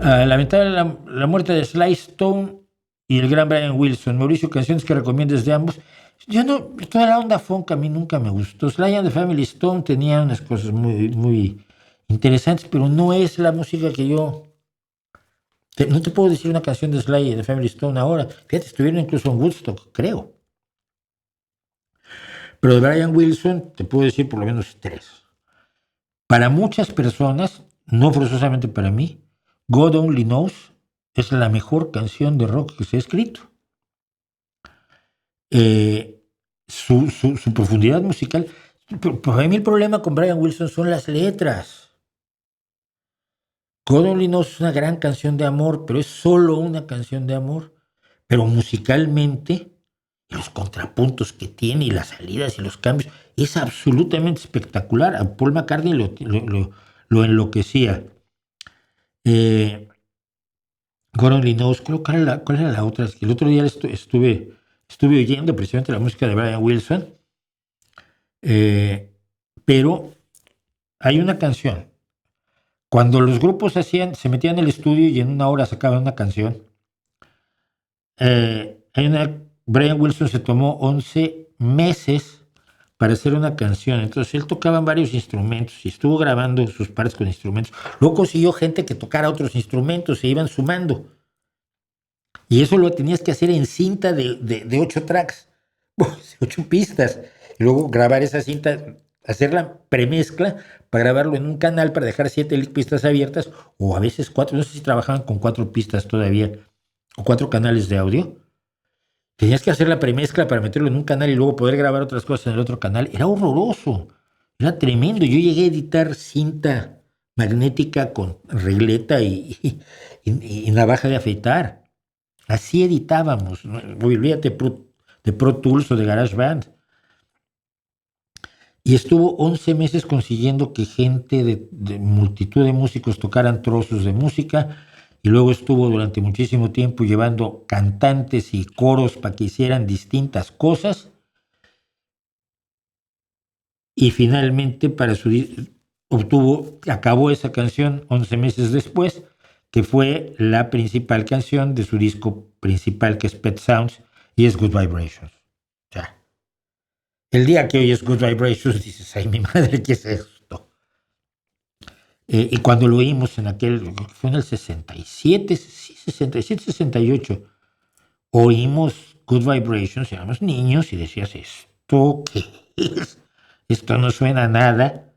Lamentable la muerte de Sly Stone y el gran Brian Wilson. Mauricio, canciones que recomiendas de ambos. Yo no, toda la onda funk a mí nunca me gustó. Sly and the Family Stone tenía unas cosas muy interesantes, pero no es la música que yo... No te puedo decir una canción de Sly and the Family Stone ahora. Fíjate, estuvieron incluso en Woodstock, creo. Pero de Brian Wilson te puedo decir por lo menos 3. Para muchas personas, no forzosamente para mí, God Only Knows es la mejor canción de rock que se ha escrito. Su profundidad musical. Para mí el problema con Brian Wilson son las letras. God Only Knows es una gran canción de amor, pero es solo una canción de amor. Pero musicalmente, los contrapuntos que tiene y las salidas y los cambios, es absolutamente espectacular. A Paul McCartney lo enloquecía. God Only Knows, creo que ¿cuál era la otra? El otro día estuve oyendo precisamente la música de Brian Wilson, pero hay una canción. Cuando los grupos se metían en el estudio y en una hora sacaban una canción, Brian Wilson se tomó 11 meses para hacer una canción. Entonces él tocaba en varios instrumentos y estuvo grabando sus partes con instrumentos. Luego consiguió gente que tocara otros instrumentos, se iban sumando. Y eso lo tenías que hacer en cinta de 8 tracks, 8 pistas. Y luego grabar esa cinta, hacer la premezcla para grabarlo en un canal para dejar 7 pistas abiertas, o a veces 4. No sé si trabajaban con 4 pistas todavía, o 4 canales de audio. Tenías que hacer la premezcla para meterlo en un canal y luego poder grabar otras cosas en el otro canal. Era horroroso, era tremendo. Yo llegué a editar cinta magnética con regleta y navaja de afeitar. Así editábamos, ¿no? Olvídate de Pro Tools o de GarageBand. Y estuvo 11 meses consiguiendo que gente de multitud de músicos tocaran trozos de música, y luego estuvo durante muchísimo tiempo llevando cantantes y coros para que hicieran distintas cosas, y finalmente acabó esa canción 11 meses después, que fue la principal canción de su disco principal, que es Pet Sounds, y es Good Vibrations. O sea, el día que oyes Good Vibrations dices, ay, mi madre, ¿qué es esto? Y cuando lo oímos fue en el 67, 68, oímos Good Vibrations, éramos niños y decías, ¿esto qué es? Esto no suena a nada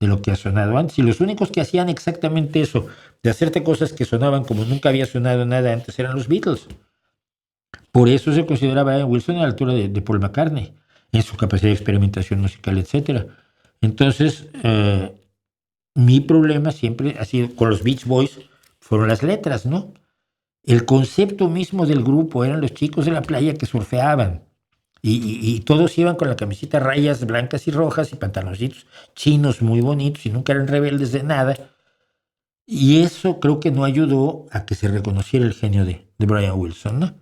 de lo que ha sonado antes. Y los únicos que hacían exactamente eso, de hacerte cosas que sonaban como nunca había sonado nada antes, eran los Beatles. Por eso se consideraba Brian Wilson a la altura de Paul McCartney, en su capacidad de experimentación musical, etc. Entonces, mi problema siempre ha sido con los Beach Boys, fueron las letras, ¿no? El concepto mismo del grupo eran los chicos de la playa que surfeaban. Y todos iban con la camiseta rayas blancas y rojas y pantaloncitos chinos muy bonitos y nunca eran rebeldes de nada. Y eso creo que no ayudó a que se reconociera el genio de Brian Wilson, ¿no?